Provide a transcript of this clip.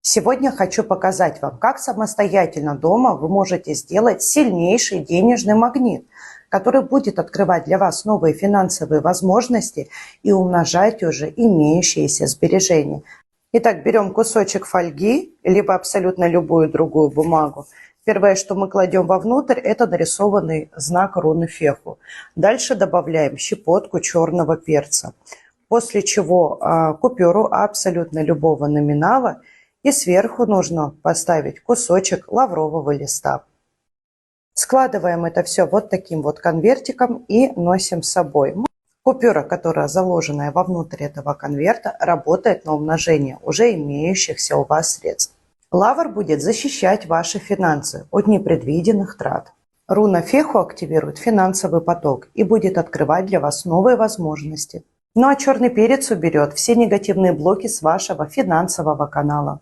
Сегодня хочу показать вам, как самостоятельно дома вы можете сделать сильнейший денежный магнит, который будет открывать для вас новые финансовые возможности и умножать уже имеющиеся сбережения. Итак, берем кусочек фольги, либо абсолютно любую другую бумагу. Первое, что мы кладем вовнутрь, это нарисованный знак руны Феху. Дальше добавляем щепотку черного перца. После чего купюру абсолютно любого номинала. И сверху нужно поставить кусочек лаврового листа. Складываем это все вот таким вот конвертиком и носим с собой. Купюра, которая заложенная вовнутрь этого конверта, работает на умножение уже имеющихся у вас средств. Лавр будет защищать ваши финансы от непредвиденных трат. Руна Феху активирует финансовый поток и будет открывать для вас новые возможности. Ну а черный перец уберет все негативные блоки с вашего финансового канала.